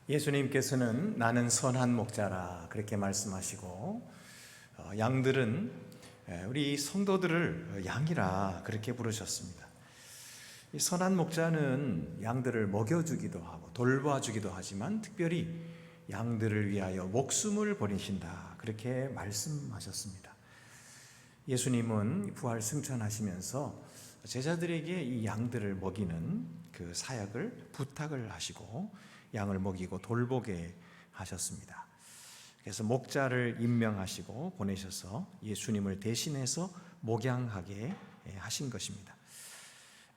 예수님께서는 나는 선한 목자라 그렇게 말씀하시고 양들은 우리 성도들을 양이라 그렇게 부르셨습니다. 이 선한 목자는 양들을 먹여주기도 하고 돌봐주기도 하지만 특별히 양들을 위하여 목숨을 버리신다 그렇게 말씀하셨습니다. 예수님은 부활 승천하시면서 제자들에게 이 양들을 먹이는 그 사역을 부탁을 하시고 양을 먹이고 돌보게 하셨습니다. 그래서 목자를 임명하시고 보내셔서 예수님을 대신해서 목양하게 하신 것입니다.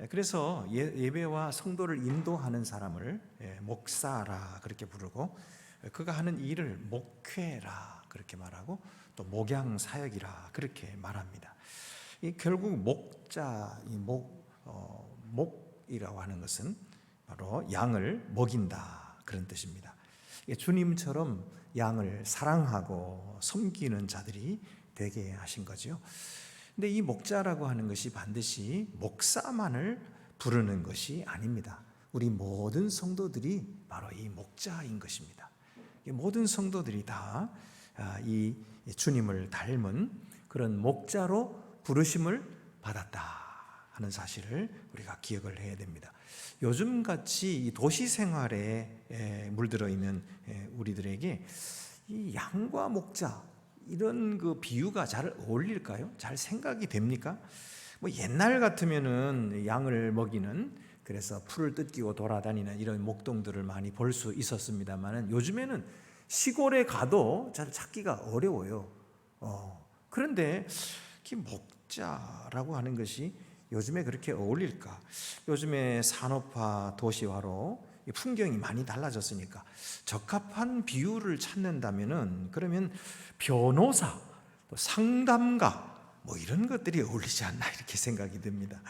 그래서 예배와 성도를 인도하는 사람을 목사라 그렇게 부르고 그가 하는 일을 목회라 그렇게 말하고 또 목양 사역이라 그렇게 말합니다. 결국 목자, 목이라고 하는 것은 바로 양을 먹인다 그런 뜻입니다. 주님처럼 양을 사랑하고 섬기는 자들이 되게 하신 거죠. 근데 이 목자라고 하는 것이 반드시 목사만을 부르는 것이 아닙니다. 우리 모든 성도들이 바로 이 목자인 것입니다. 모든 성도들이 다 이 주님을 닮은 그런 목자로 부르심을 받았다 하는 사실을 우리가 기억을 해야 됩니다. 요즘같이 도시 생활에 물들어 있는 우리들에게 이 양과 목자 이런 그 비유가 잘 어울릴까요? 잘 생각이 됩니까? 뭐 옛날 같으면은 양을 먹이는 그래서 풀을 뜯기고 돌아다니는 이런 목동들을 많이 볼 수 있었습니다만은 요즘에는 시골에 가도 잘 찾기가 어려워요. 그런데 이 목자라고 하는 것이 요즘에 그렇게 어울릴까? 요즘에 산업화, 도시화로 풍경이 많이 달라졌으니까 적합한 비유를 찾는다면은 그러면 변호사, 상담가 뭐 이런 것들이 어울리지 않나 이렇게 생각이 듭니다.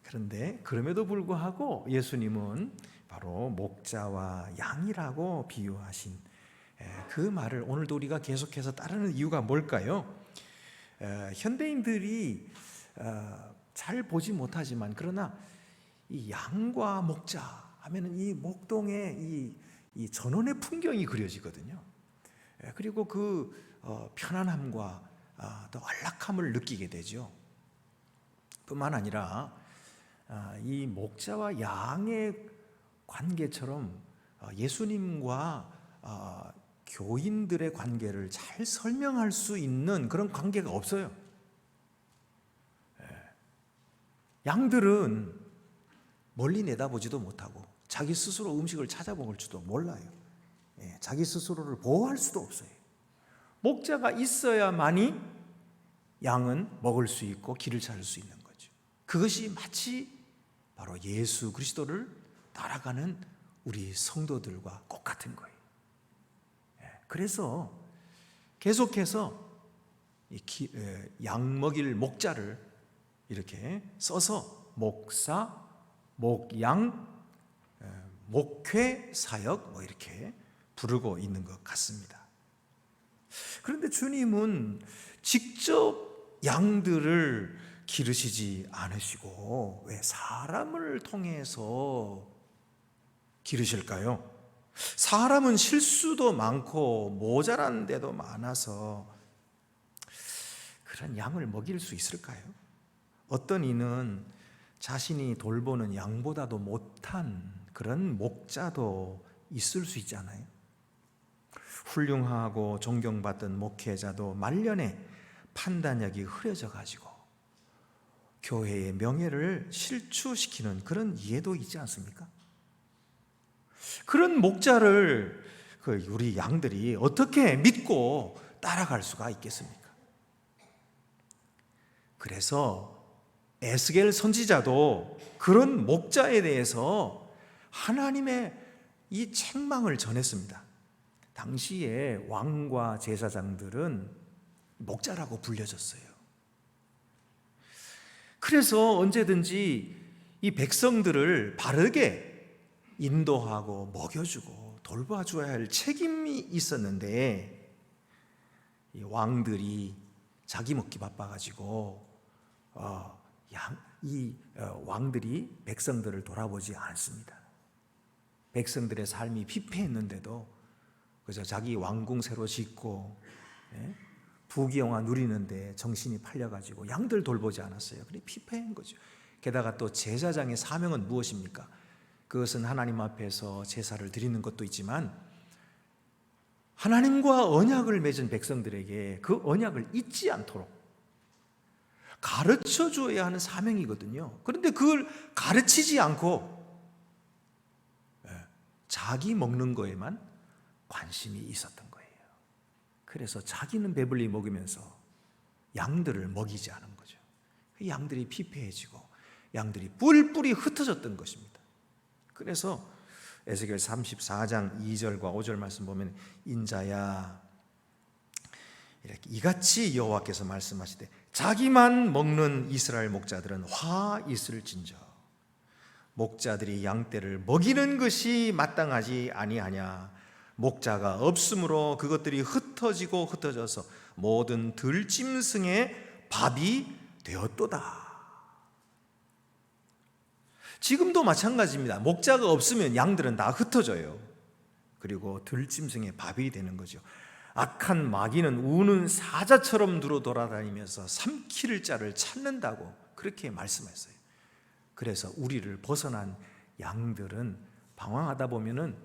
그런데 그럼에도 불구하고 예수님은 바로 목자와 양이라고 비유하신 그 말을 오늘도 우리가 계속해서 따르는 이유가 뭘까요? 현대인들이 잘 보지 못하지만 그러나 이 양과 목자 하면은 이 목동의 이 전원의 풍경이 그려지거든요. 그리고 그 편안함과 또 안락함을 느끼게 되죠. 뿐만 아니라 이 목자와 양의 관계처럼 예수님과 교인들의 관계를 잘 설명할 수 있는 그런 관계가 없어요. 양들은 멀리 내다보지도 못하고 자기 스스로 음식을 찾아 먹을 줄도 몰라요. 자기 스스로를 보호할 수도 없어요. 목자가 있어야만이 양은 먹을 수 있고 길을 찾을 수 있는 거죠. 그것이 마치 바로 예수 그리스도를 따라가는 우리 성도들과 똑같은 거예요. 그래서 계속해서 양 먹일 목자를 이렇게 써서 목사, 목양, 목회, 사역 뭐 이렇게 부르고 있는 것 같습니다. 그런데 주님은 직접 양들을 기르시지 않으시고 왜 사람을 통해서 기르실까요? 사람은 실수도 많고 모자란 데도 많아서 그런 양을 먹일 수 있을까요? 어떤 이는 자신이 돌보는 양보다도 못한 그런 목자도 있을 수 있잖아요. 훌륭하고 존경받던 목회자도 말년에 판단력이 흐려져 가지고 교회의 명예를 실추시키는 그런 예도 있지 않습니까? 그런 목자를 우리 양들이 어떻게 믿고 따라갈 수가 있겠습니까? 그래서 에스겔 선지자도 그런 목자에 대해서 하나님의 이 책망을 전했습니다. 당시에 왕과 제사장들은 목자라고 불려졌어요. 그래서 언제든지 이 백성들을 바르게 인도하고 먹여주고 돌봐줘야 할 책임이 있었는데 이 왕들이 자기 먹기 바빠가지고 왕들이 백성들을 돌아보지 않습니다. 백성들의 삶이 피폐했는데도 그저 자기 왕궁 새로 짓고 부귀영화 누리는데 정신이 팔려가지고 양들 돌보지 않았어요. 그래 피폐한 거죠. 게다가 또 제사장의 사명은 무엇입니까? 그것은 하나님 앞에서 제사를 드리는 것도 있지만 하나님과 언약을 맺은 백성들에게 그 언약을 잊지 않도록 가르쳐 줘야 하는 사명이거든요. 그런데 그걸 가르치지 않고 자기 먹는 거에만 관심이 있었던 거예요. 그래서 자기는 배불리 먹으면서 양들을 먹이지 않은 거죠. 양들이 피폐해지고 양들이 뿔뿔이 흩어졌던 것입니다. 그래서 에스겔 34장 2절과 5절 말씀 보면 인자야 이렇게 이같이 여호와께서 말씀하시되 자기만 먹는 이스라엘 목자들은 화 있을진저 목자들이 양떼를 먹이는 것이 마땅하지 아니하냐 목자가 없으므로 그것들이 흩어지고 흩어져서 모든 들짐승의 밥이 되었도다. 지금도 마찬가지입니다. 목자가 없으면 양들은 다 흩어져요. 그리고 들짐승의 밥이 되는 거죠. 악한 마귀는 우는 사자처럼 두루 돌아다니면서 삼킬 자를 찾는다고 그렇게 말씀했어요. 그래서 우리를 벗어난 양들은 방황하다 보면은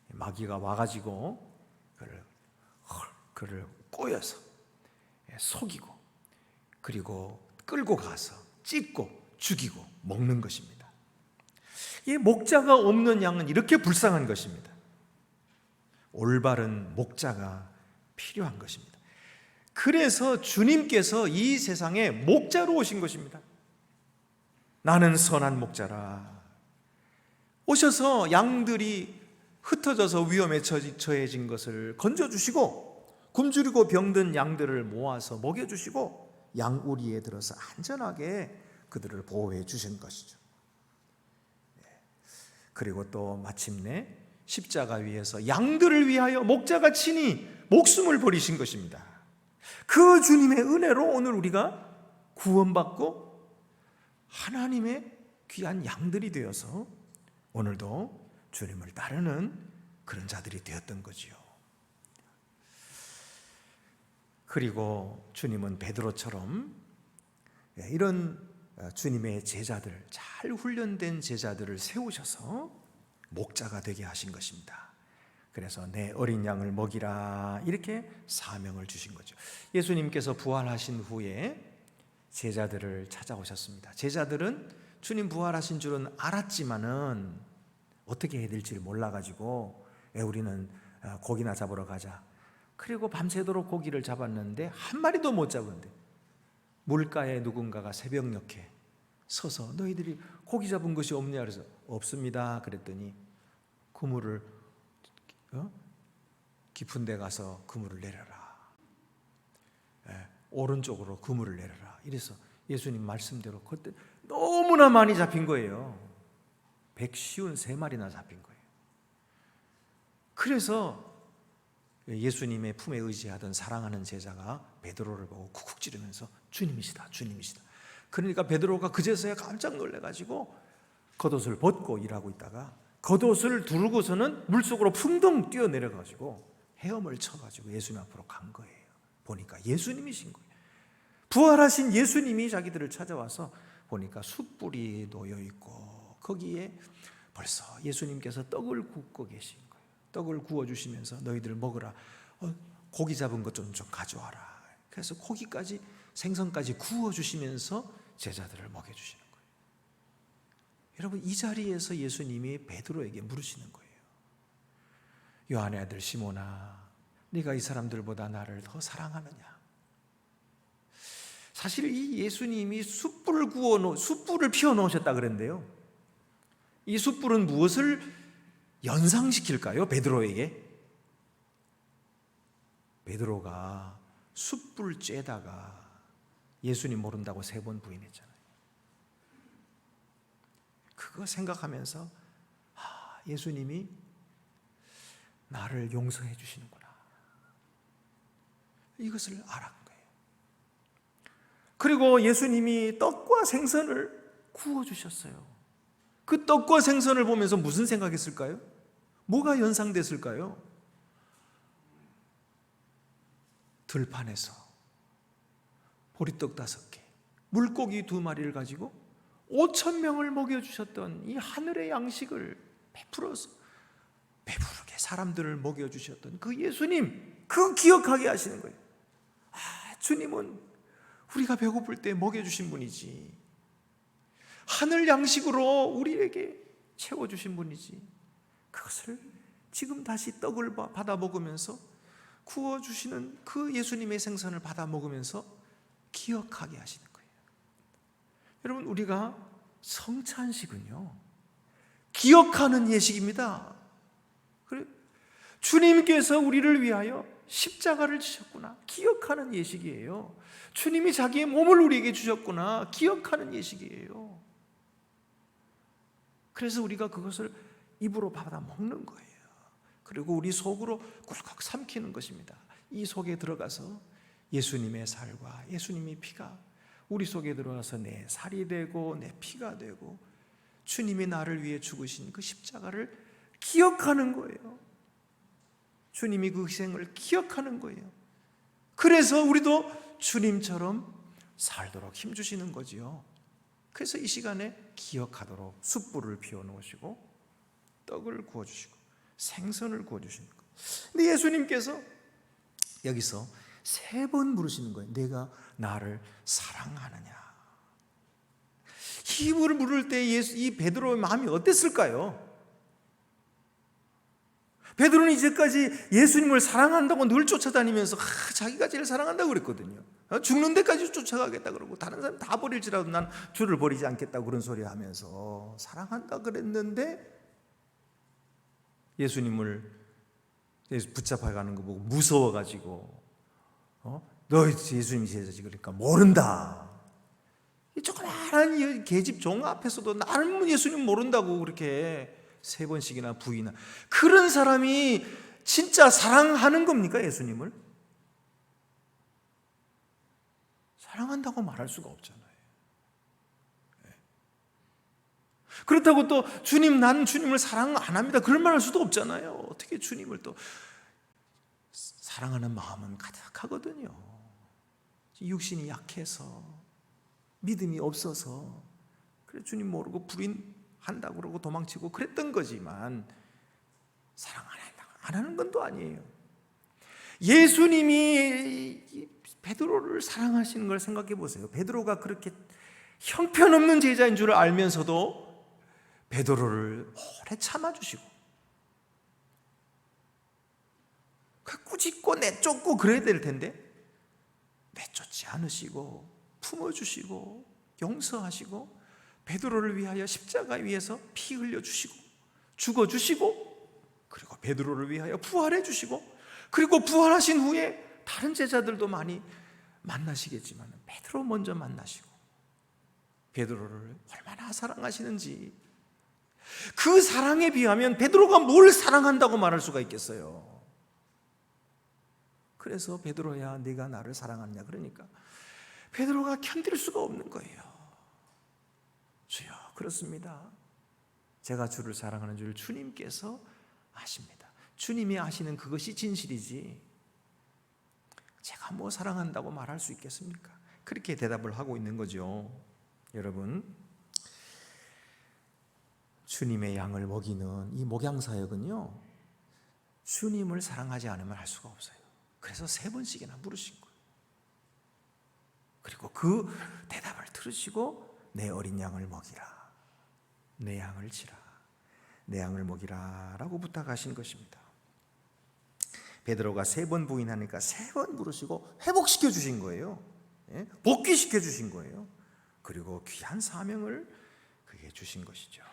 마귀가 와가지고 그를 꼬여서 속이고 그리고 끌고 가서 찢고 죽이고 먹는 것입니다. 이 목자가 없는 양은 이렇게 불쌍한 것입니다. 올바른 목자가 필요한 것입니다. 그래서 주님께서 이 세상에 목자로 오신 것입니다. 나는 선한 목자라. 오셔서 양들이 흩어져서 위험에 처해진 것을 건져주시고 굶주리고 병든 양들을 모아서 먹여주시고 양우리에 들어서 안전하게 그들을 보호해 주신 것이죠. 그리고 또 마침내 십자가 위에서 양들을 위하여 목자가 친히 목숨을 버리신 것입니다. 그 주님의 은혜로 오늘 우리가 구원받고 하나님의 귀한 양들이 되어서 오늘도 주님을 따르는 그런 자들이 되었던 거지요. 그리고 주님은 베드로처럼 이런 주님의 제자들, 잘 훈련된 제자들을 세우셔서 목자가 되게 하신 것입니다. 그래서 내 어린 양을 먹이라 이렇게 사명을 주신 거죠. 예수님께서 부활하신 후에 제자들을 찾아오셨습니다. 제자들은 주님 부활하신 줄은 알았지만은 어떻게 해야 될지를 몰라가지고 우리는 고기나 잡으러 가자. 그리고 밤새도록 고기를 잡았는데 한 마리도 못 잡은데 물가에 누군가가 새벽녘에 서서 너희들이 고기 잡은 것이 없냐 그래서 없습니다 그랬더니 그물을 깊은 데 가서 그물을 내려라. 오른쪽으로 그물을 내려라. 이래서 예수님 말씀대로 그때 너무나 많이 잡힌 거예요. 153마리나 잡힌 거예요. 그래서 예수님의 품에 의지하던 사랑하는 제자가 베드로를 보고 쿡쿡 찌르면서 주님이시다 주님이시다. 그러니까 베드로가 그제서야 깜짝 놀래가지고 겉옷을 벗고 일하고 있다가 겉옷을 두르고서는 물속으로 풍덩 뛰어내려가지고 헤엄을 쳐가지고 예수님 앞으로 간 거예요. 보니까 예수님이신 거예요. 부활하신 예수님이 자기들을 찾아와서 보니까 숯불이 놓여 있고 거기에 벌써 예수님께서 떡을 굽고 계신 거예요. 떡을 구워주시면서 너희들 먹으라. 고기 잡은 것 좀 가져와라. 그래서 고기까지 생선까지 구워주시면서 제자들을 먹여주시는 거예요. 여러분 이 자리에서 예수님이 베드로에게 물으시는 거예요. 요한의 아들 시몬아, 네가 이 사람들보다 나를 더 사랑하느냐? 사실 이 예수님이 숯불을 피워 놓으셨다 그랬는데요. 이 숯불은 무엇을 연상시킬까요? 베드로에게. 베드로가 숯불 쬐다가 예수님 모른다고 3번 부인했잖아요. 그거 생각하면서 예수님이 나를 용서해 주시는구나. 이것을 알았던 거예요. 그리고 예수님이 떡과 생선을 구워주셨어요. 그 떡과 생선을 보면서 무슨 생각했을까요? 뭐가 연상됐을까요? 들판에서 보리떡 5개, 물고기 2마리를 가지고 5,000명을 먹여주셨던 이 하늘의 양식을 베풀어서 배부르게 사람들을 먹여주셨던 그 예수님, 그 기억하게 하시는 거예요. 주님은 우리가 배고플 때 먹여주신 분이지, 하늘 양식으로 우리에게 채워주신 분이지, 그것을 지금 다시 떡을 받아 먹으면서 구워주시는 그 예수님의 생선을 받아 먹으면서 기억하게 하시는 거예요. 여러분, 우리가 성찬식은요, 기억하는 예식입니다. 그래, 주님께서 우리를 위하여 십자가를 지셨구나, 기억하는 예식이에요. 주님이 자기의 몸을 우리에게 주셨구나, 기억하는 예식이에요. 그래서 우리가 그것을 입으로 받아 먹는 거예요. 그리고 우리 속으로 꿀꺽 삼키는 것입니다. 이 속에 들어가서 예수님의 살과 예수님의 피가 우리 속에 들어와서 내 살이 되고 내 피가 되고 주님이 나를 위해 죽으신 그 십자가를 기억하는 거예요. 주님이 그 희생을 기억하는 거예요. 그래서 우리도 주님처럼 살도록 힘주시는 거지요. 그래서 이 시간에 기억하도록 숯불을 피워놓으시고 떡을 구워주시고 생선을 구워주시는 거예요. 근데 예수님께서 여기서 3번 물으시는 거예요. 내가 나를 사랑하느냐. 이 물을 때 이 베드로의 마음이 어땠을까요? 베드로는 이제까지 예수님을 사랑한다고 늘 쫓아다니면서 자기가 제일 사랑한다고 그랬거든요. 죽는 데까지 쫓아가겠다 그러고 다른 사람 다 버릴지라도 난 주를 버리지 않겠다고 그런 소리 하면서 사랑한다 그랬는데 예수님을 붙잡아가는 거 보고 무서워가지고 너 예수님이 제자지 그러니까 모른다. 이 조그마한 계집 종 앞에서도 나는 예수님 모른다고 그렇게 3번씩이나 부인하. 그런 사람이 진짜 사랑하는 겁니까? 예수님을? 사랑한다고 말할 수가 없잖아요. 그렇다고 또 주님, 나는 주님을 사랑 안 합니다, 그런 말 할 수도 없잖아요. 어떻게 주님을 또 사랑하는 마음은 가득하거든요. 육신이 약해서 믿음이 없어서 그래 주님 모르고 불인한다고 그러고 도망치고 그랬던 거지만 사랑 안 하는 건 또 아니에요. 예수님이 베드로를 사랑하시는 걸 생각해 보세요. 베드로가 그렇게 형편없는 제자인 줄 알면서도 베드로를 오래 참아주시고 꾸짖고 내쫓고 그래야 될 텐데 내쫓지 않으시고 품어주시고 용서하시고 베드로를 위하여 십자가 위에서 피 흘려주시고 죽어주시고 그리고 베드로를 위하여 부활해 주시고 그리고 부활하신 후에 다른 제자들도 많이 만나시겠지만 베드로 먼저 만나시고 베드로를 얼마나 사랑하시는지, 그 사랑에 비하면 베드로가 뭘 사랑한다고 말할 수가 있겠어요. 그래서 베드로야 네가 나를 사랑하느냐 그러니까 베드로가 견딜 수가 없는 거예요. 주여, 그렇습니다. 제가 주를 사랑하는 줄 주님께서 아십니다. 주님이 아시는 그것이 진실이지 제가 뭐 사랑한다고 말할 수 있겠습니까? 그렇게 대답을 하고 있는 거죠. 여러분, 주님의 양을 먹이는 이 목양사역은요, 주님을 사랑하지 않으면 할 수가 없어요. 그래서 3번씩이나 물으신 거예요. 그리고 그 대답을 들으시고 내 어린 양을 먹이라, 내 양을 치라, 내 양을 먹이라 라고 부탁하신 것입니다. 베드로가 3번 부인하니까 3번 물으시고 회복시켜 주신 거예요. 복귀시켜 주신 거예요. 그리고 귀한 사명을 그에게 주신 것이죠.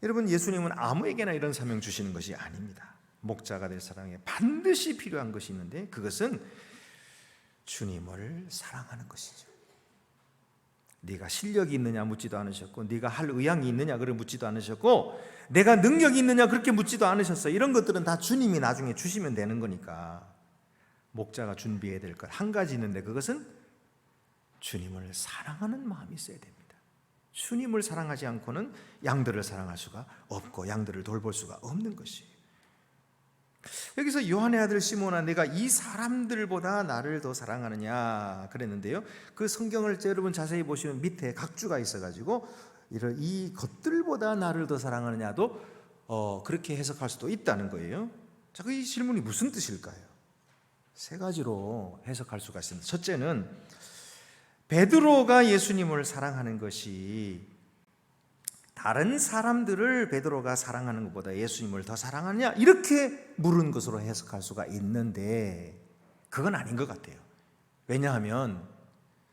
여러분, 예수님은 아무에게나 이런 사명 주시는 것이 아닙니다. 목자가 될 사람에게 반드시 필요한 것이 있는데 그것은 주님을 사랑하는 것이죠. 네가 실력이 있느냐 묻지도 않으셨고, 네가 할 의향이 있느냐 그렇게 묻지도 않으셨고, 내가 능력이 있느냐 그렇게 묻지도 않으셨어요. 이런 것들은 다 주님이 나중에 주시면 되는 거니까 목자가 준비해야 될 것 한 가지 있는데 그것은 주님을 사랑하는 마음이 있어야 됩니다. 주님을 사랑하지 않고는 양들을 사랑할 수가 없고 양들을 돌볼 수가 없는 것이에요. 여기서 요한의 아들 시몬아, 내가 이 사람들보다 나를 더 사랑하느냐 그랬는데요, 그 성경을 여러분 자세히 보시면 밑에 각주가 있어가지고 이 것들보다 나를 더 사랑하느냐도 그렇게 해석할 수도 있다는 거예요. 자, 이 질문이 무슨 뜻일까요? 세 가지로 해석할 수가 있습니다. 첫째는 베드로가 예수님을 사랑하는 것이 다른 사람들을 베드로가 사랑하는 것보다 예수님을 더 사랑하느냐 이렇게 물은 것으로 해석할 수가 있는데 그건 아닌 것 같아요. 왜냐하면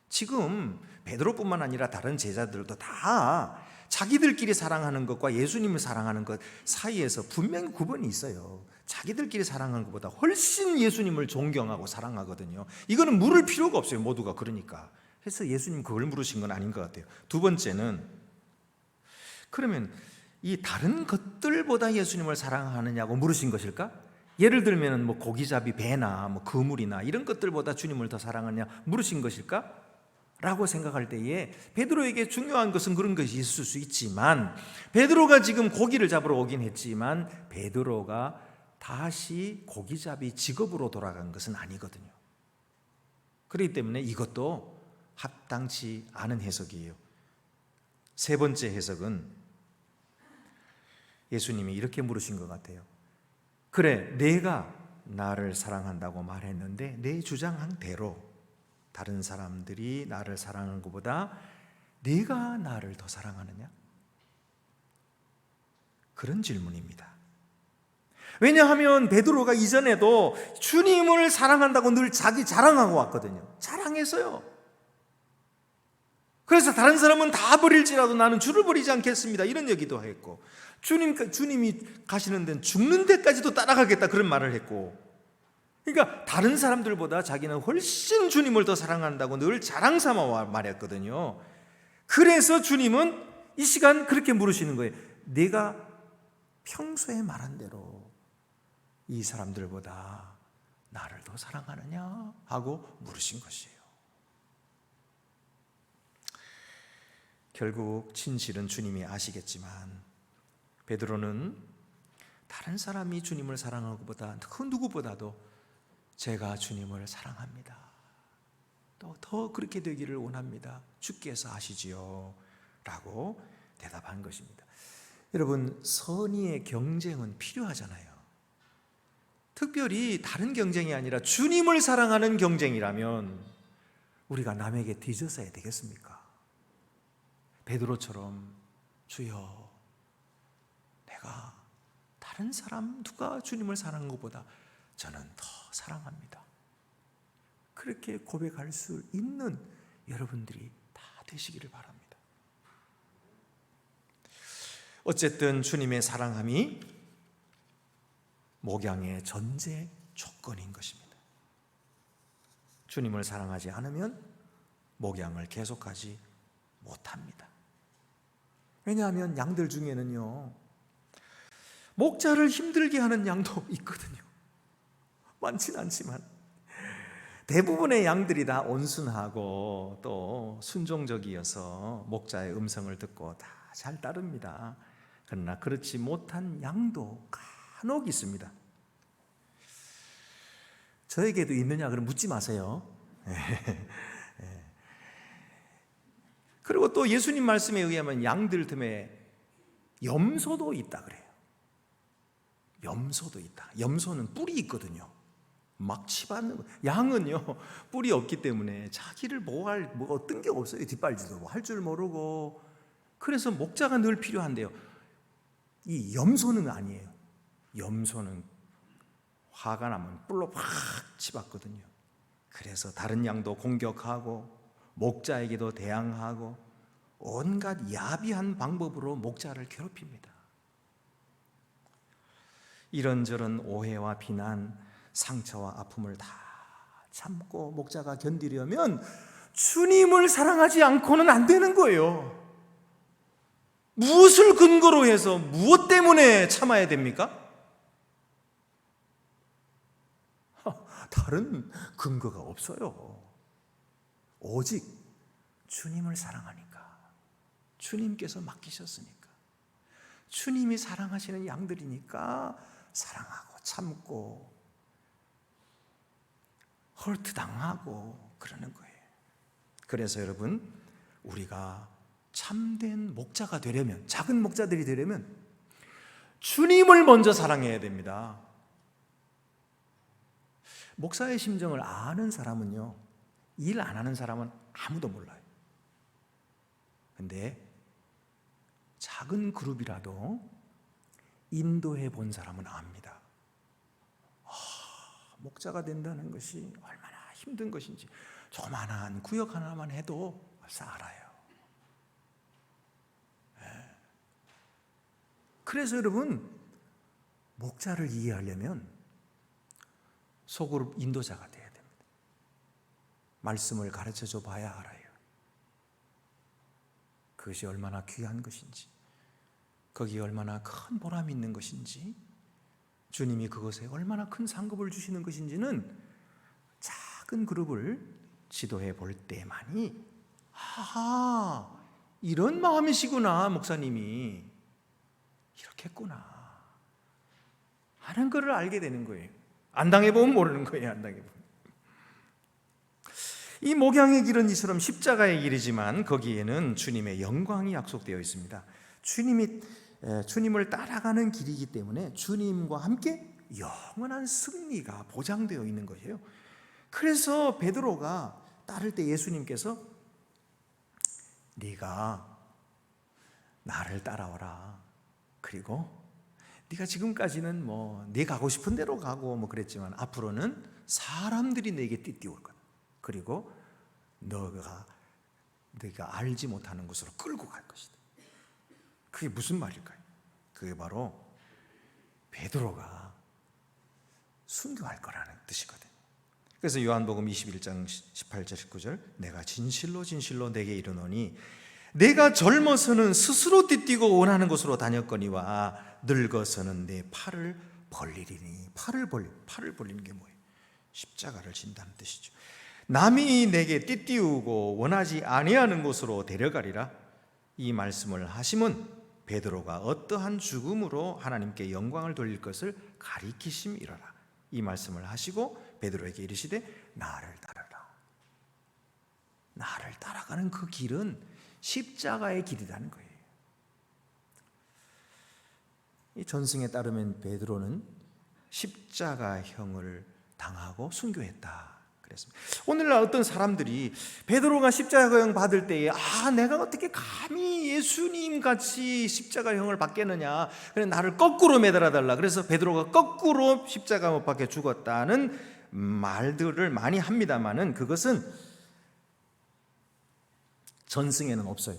지금 베드로뿐만 아니라 다른 제자들도 다 자기들끼리 사랑하는 것과 예수님을 사랑하는 것 사이에서 분명히 구분이 있어요. 자기들끼리 사랑하는 것보다 훨씬 예수님을 존경하고 사랑하거든요. 이거는 물을 필요가 없어요, 모두가. 그러니까 그래서 예수님 그걸 물으신 건 아닌 것 같아요. 두 번째는, 그러면 이 다른 것들보다 예수님을 사랑하느냐고 물으신 것일까? 예를 들면 뭐 고기잡이 배나 뭐 그물이나 이런 것들보다 주님을 더 사랑하느냐 물으신 것일까? 라고 생각할 때에 베드로에게 중요한 것은 그런 것이 있을 수 있지만, 베드로가 지금 고기를 잡으러 오긴 했지만 베드로가 다시 고기잡이 직업으로 돌아간 것은 아니거든요. 그렇기 때문에 이것도 합당치 않은 해석이에요. 세 번째 해석은 예수님이 이렇게 물으신 것 같아요. 그래, 내가 나를 사랑한다고 말했는데 내 주장한 대로 다른 사람들이 나를 사랑하는 것보다 네가 나를 더 사랑하느냐? 그런 질문입니다. 왜냐하면 베드로가 이전에도 주님을 사랑한다고 늘 자기 자랑하고 왔거든요. 자랑했어요. 그래서 다른 사람은 다 버릴지라도 나는 주를 버리지 않겠습니다, 이런 얘기도 했고, 주님이 가시는 데는 죽는 데까지도 따라가겠다, 그런 말을 했고, 그러니까 다른 사람들보다 자기는 훨씬 주님을 더 사랑한다고 늘 자랑 삼아 말했거든요. 그래서 주님은 이 시간 그렇게 물으시는 거예요. 네가 평소에 말한 대로 이 사람들보다 나를 더 사랑하느냐 하고 물으신 것이에요. 결국 진실은 주님이 아시겠지만 베드로는 다른 사람이 주님을 사랑하는 것보다 그 누구보다도 제가 주님을 사랑합니다, 또 더 그렇게 되기를 원합니다, 주께서 아시지요 라고 대답한 것입니다. 여러분, 선의의 경쟁은 필요하잖아요. 특별히 다른 경쟁이 아니라 주님을 사랑하는 경쟁이라면 우리가 남에게 뒤져서야 되겠습니까? 베드로처럼 주여, 내가 다른 사람 누가 주님을 사랑하는 것보다 저는 더 사랑합니다, 그렇게 고백할 수 있는 여러분들이 다 되시기를 바랍니다. 어쨌든 주님의 사랑함이 목양의 전제 조건인 것입니다. 주님을 사랑하지 않으면 목양을 계속하지 못합니다. 왜냐하면 양들 중에는요, 목자를 힘들게 하는 양도 있거든요. 많진 않지만 대부분의 양들이 다 온순하고 또 순종적이어서 목자의 음성을 듣고 다 잘 따릅니다. 그러나 그렇지 못한 양도 간혹 있습니다. 저에게도 있느냐 그럼 묻지 마세요. 그리고 또 예수님 말씀에 의하면 양들 틈에 염소도 있다 그래요. 염소도 있다. 염소는 뿔이 있거든요. 막 치받는, 양은요 뿔이 없기 때문에 자기를 보호할 어떤 게 없어요. 뒷발지도 할 줄 모르고. 그래서 목자가 늘 필요한데요, 이 염소는 아니에요. 염소는 화가 나면 뿔로 확 치받거든요. 그래서 다른 양도 공격하고 목자에게도 대항하고 온갖 야비한 방법으로 목자를 괴롭힙니다. 이런저런 오해와 비난, 상처와 아픔을 다 참고 목자가 견디려면 주님을 사랑하지 않고는 안 되는 거예요. 무엇을 근거로 해서 무엇 때문에 참아야 됩니까? 다른 근거가 없어요. 오직 주님을 사랑하니까. 주님께서 맡기셨으니까. 주님이 사랑하시는 양들이니까 사랑하고 참고 헐트 당하고 그러는 거예요. 그래서 여러분, 우리가 참된 목자가 되려면, 작은 목자들이 되려면 주님을 먼저 사랑해야 됩니다. 목사의 심정을 아는 사람은요, 일 안 하는 사람은 아무도 몰라요. 근데 작은 그룹이라도 인도해 본 사람은 압니다. 목자가 된다는 것이 얼마나 힘든 것인지 조그만한 구역 하나만 해도 벌써 알아요. 그래서 여러분, 목자를 이해하려면 소그룹 인도자가 돼야 됩니다. 말씀을 가르쳐줘 봐야 알아요. 그것이 얼마나 귀한 것인지, 거기에 얼마나 큰 보람이 있는 것인지, 주님이 그것에 얼마나 큰 상급을 주시는 것인지는 작은 그룹을 지도해 볼 때만이, 아하, 이런 마음이시구나, 목사님이 이렇겠구나 하는 것을 알게 되는 거예요. 안 당해보면 모르는 거예요. 안 당해보면. 이 목양의 길은 이처럼 십자가의 길이지만 거기에는 주님의 영광이 약속되어 있습니다. 주님을 따라가는 길이기 때문에 주님과 함께 영원한 승리가 보장되어 있는 것이에요. 그래서 베드로가 따를 때 예수님께서 네가 나를 따라오라. 그리고 네가 지금까지는 네 가고 싶은 대로 가고 그랬지만 앞으로는 사람들이 내게 띠띠올 거다. 그리고 네가 알지 못하는 곳으로 끌고 갈 것이다. 그게 무슨 말일까요? 그게 바로 베드로가 순교할 거라는 뜻이거든요. 그래서 요한복음 21장 18절 19절 내가 진실로 진실로 내게 이르노니 내가 젊어서는 스스로 띠뛰고 원하는 곳으로 다녔거니와 늙어서는 내 팔을 벌리리니. 팔을 벌리는 게 뭐예요? 십자가를 진다는 뜻이죠. 남이 내게 띠띠우고 원하지 아니하는 곳으로 데려가리라. 이 말씀을 하심은 베드로가 어떠한 죽음으로 하나님께 영광을 돌릴 것을 가리키심이라라. 이 말씀을 하시고 베드로에게 이르시되 나를 따르라. 나를 따라가는 그 길은 십자가의 길이라는 거예요. 이 전승에 따르면 베드로는 십자가형을 당하고 순교했다 그랬습니다. 오늘날 어떤 사람들이 베드로가 십자가형 받을 때에 내가 어떻게 감히 예수님 같이 십자가형을 받겠느냐, 그래 나를 거꾸로 매달아 달라. 그래서 베드로가 거꾸로 십자가 못 박혀 죽었다는 말들을 많이 합니다만은 그것은 전승에는 없어요.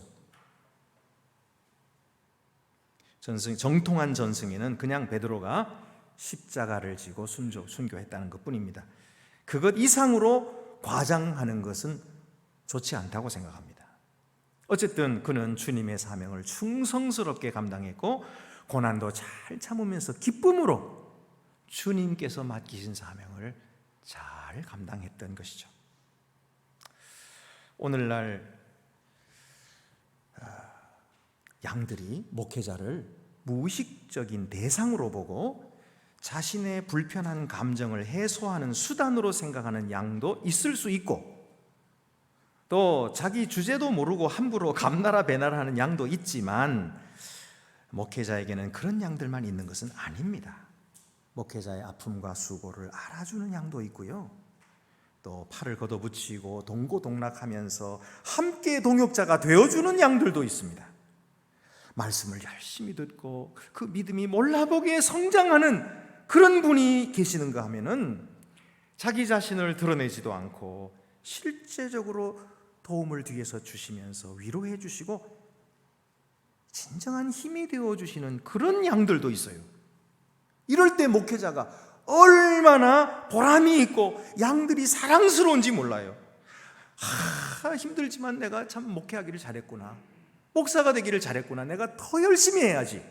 정통한 전승에는 그냥 베드로가 십자가를 지고 순교했다는 것뿐입니다. 그것 이상으로 과장하는 것은 좋지 않다고 생각합니다. 어쨌든 그는 주님의 사명을 충성스럽게 감당했고 고난도 잘 참으면서 기쁨으로 주님께서 맡기신 사명을 잘 감당했던 것이죠. 오늘날 양들이 목회자를 무의식적인 대상으로 보고 자신의 불편한 감정을 해소하는 수단으로 생각하는 양도 있을 수 있고, 또 자기 주제도 모르고 함부로 감나라 배나라 하는 양도 있지만 목회자에게는 그런 양들만 있는 것은 아닙니다. 목회자의 아픔과 수고를 알아주는 양도 있고요, 또 팔을 걷어붙이고 동고동락하면서 함께 동역자가 되어주는 양들도 있습니다. 말씀을 열심히 듣고 그 믿음이 몰라보게 성장하는 그런 분이 계시는가 하면은 자기 자신을 드러내지도 않고 실제적으로 도움을 뒤에서 주시면서 위로해 주시고 진정한 힘이 되어 주시는 그런 양들도 있어요. 이럴 때 목회자가 얼마나 보람이 있고 양들이 사랑스러운지 몰라요. 힘들지만 내가 참 목회하기를 잘했구나, 목사가 되기를 잘했구나, 내가 더 열심히 해야지,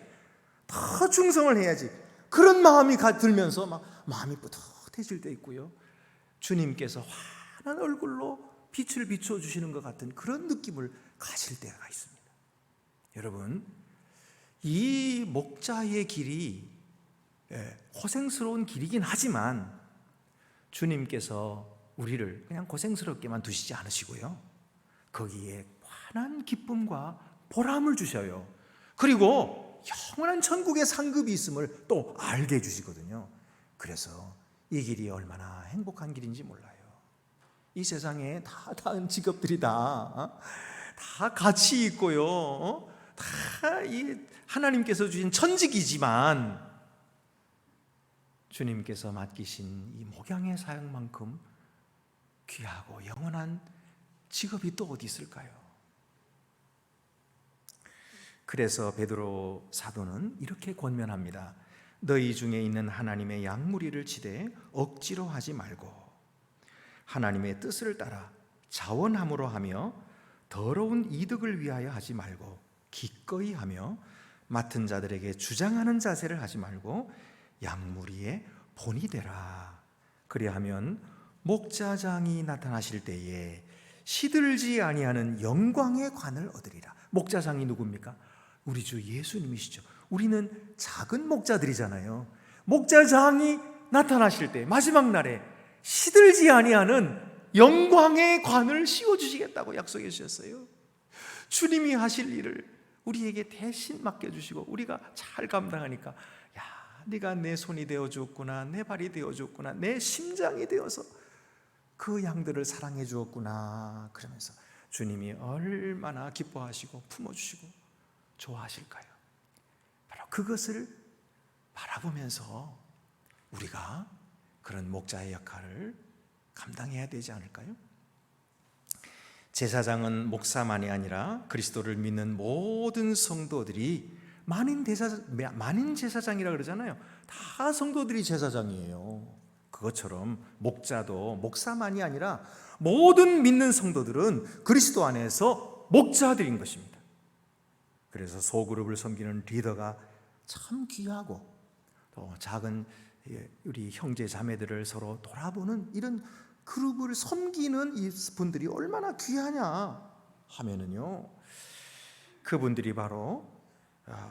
더 충성을 해야지, 그런 마음이 들면서 마음이 뿌듯해질 때 있고요, 주님께서 환한 얼굴로 빛을 비춰주시는 것 같은 그런 느낌을 가질 때가 있습니다. 여러분, 이 목자의 길이 고생스러운 길이긴 하지만 주님께서 우리를 그냥 고생스럽게만 두시지 않으시고요, 거기에 환한 기쁨과 보람을 주셔요. 그리고 영원한 천국의 상급이 있음을 또 알게 해주시거든요. 그래서 이 길이 얼마나 행복한 길인지 몰라요. 이 세상에 다른 직업들이 다 가치 있고요, 다 이 하나님께서 주신 천직이지만 주님께서 맡기신 이 목양의 사역만큼 귀하고 영원한 직업이 또 어디 있을까요? 그래서 베드로 사도는 이렇게 권면합니다. 너희 중에 있는 하나님의 양무리를 치되 억지로 하지 말고 하나님의 뜻을 따라 자원함으로 하며 더러운 이득을 위하여 하지 말고 기꺼이 하며 맡은 자들에게 주장하는 자세를 하지 말고 양무리의 본이 되라. 그리하면 목자장이 나타나실 때에 시들지 아니하는 영광의 관을 얻으리라. 목자장이 누굽니까? 우리 주 예수님이시죠. 우리는 작은 목자들이잖아요. 목자장이 나타나실 때 마지막 날에 시들지 아니하는 영광의 관을 씌워주시겠다고 약속해 주셨어요. 주님이 하실 일을 우리에게 대신 맡겨주시고 우리가 잘 감당하니까, 야, 네가 내 손이 되어주었구나, 내 발이 되어주었구나, 내 심장이 되어서 그 양들을 사랑해 주었구나, 그러면서 주님이 얼마나 기뻐하시고 품어주시고 좋아하실까요? 바로 그것을 바라보면서 우리가 그런 목자의 역할을 감당해야 되지 않을까요? 제사장은 목사만이 아니라 그리스도를 믿는 모든 성도들이 만인 제사장이라 그러잖아요. 다 성도들이 제사장이에요. 그것처럼 목자도 목사만이 아니라 모든 믿는 성도들은 그리스도 안에서 목자들인 것입니다. 그래서 소그룹을 섬기는 리더가 참 귀하고, 또 작은 우리 형제 자매들을 서로 돌아보는 이런 그룹을 섬기는 이 분들이 얼마나 귀하냐 하면은요, 그분들이 바로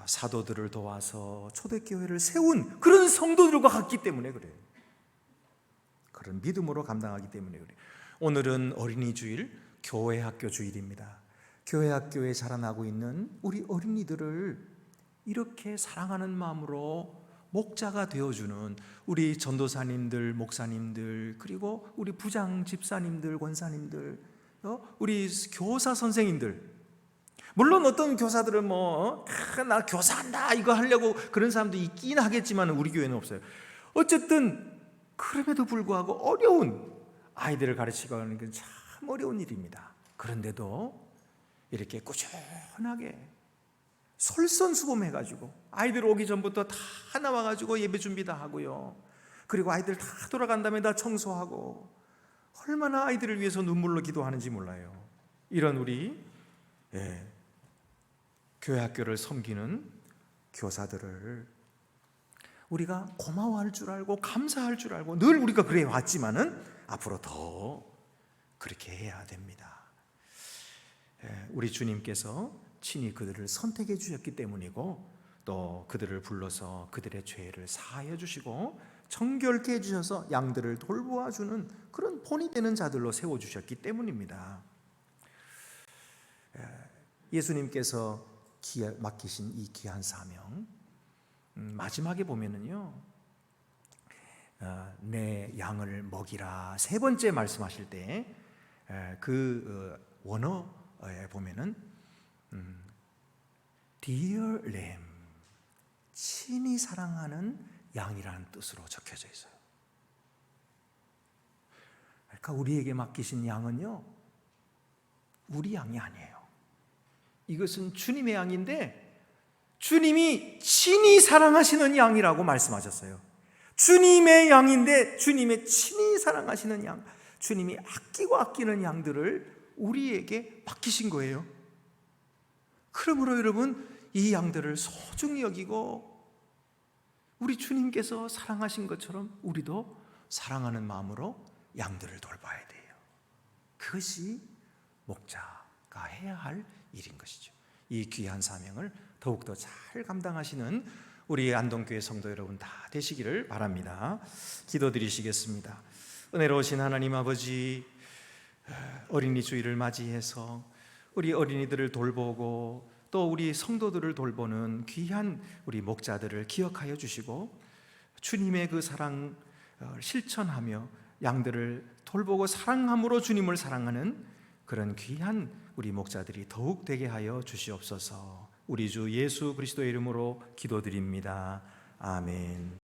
사도들을 도와서 초대교회를 세운 그런 성도들과 같기 때문에 그래요. 그런 믿음으로 감당하기 때문에 그래요. 오늘은 어린이 주일, 교회 학교 주일입니다. 교회 학교에 자라나고 있는 우리 어린이들을 이렇게 사랑하는 마음으로 목자가 되어주는 우리 전도사님들, 목사님들, 그리고 우리 부장 집사님들, 권사님들, 우리 교사 선생님들, 물론 어떤 교사들은 나 교사한다 이거 하려고 그런 사람도 있긴 하겠지만 우리 교회는 없어요. 어쨌든 그럼에도 불구하고 어려운 아이들을 가르치고 하는 건 참 어려운 일입니다. 그런데도 이렇게 꾸준하게 솔선수범해가지고 아이들 오기 전부터 다 나와가지고 예배 준비 다 하고요, 그리고 아이들 다 돌아간 다음에 다 청소하고, 얼마나 아이들을 위해서 눈물로 기도하는지 몰라요. 이런 우리 교회 학교를 섬기는 교사들을 우리가 고마워할 줄 알고 감사할 줄 알고 늘 우리가 그래 왔지만은 앞으로 더 그렇게 해야 됩니다. 우리 주님께서 친히 그들을 선택해 주셨기 때문이고, 또 그들을 불러서 그들의 죄를 사하여 주시고 정결케 해주셔서 양들을 돌보아 주는 그런 본이 되는 자들로 세워주셨기 때문입니다. 예수님께서 맡기신 이 귀한 사명, 마지막에 보면은요, 내 양을 먹이라 세 번째 말씀하실 때 그 원어에 보면은 Dear Lamb, 친히 사랑하는 양이라는 뜻으로 적혀져 있어요. 그러니까 우리에게 맡기신 양은요, 우리 양이 아니에요. 이것은 주님의 양인데 주님이 친히 사랑하시는 양이라고 말씀하셨어요. 주님의 양인데 주님의 친히 사랑하시는 양, 주님이 아끼고 아끼는 양들을 우리에게 맡기신 거예요. 그러므로 여러분, 이 양들을 소중히 여기고 우리 주님께서 사랑하신 것처럼 우리도 사랑하는 마음으로 양들을 돌봐야 돼요. 그것이 목자가 해야 할 일인 것이죠. 이 귀한 사명을 더욱더 잘 감당하시는 우리 안동교회 성도 여러분 다 되시기를 바랍니다. 기도드리시겠습니다. 은혜로우신 하나님 아버지, 어린이 주일을 맞이해서 우리 어린이들을 돌보고 또 우리 성도들을 돌보는 귀한 우리 목자들을 기억하여 주시고 주님의 그 사랑을 실천하며 양들을 돌보고 사랑함으로 주님을 사랑하는 그런 귀한 우리 목자들이 더욱 되게 하여 주시옵소서. 우리 주 예수 그리스도의 이름으로 기도드립니다. 아멘.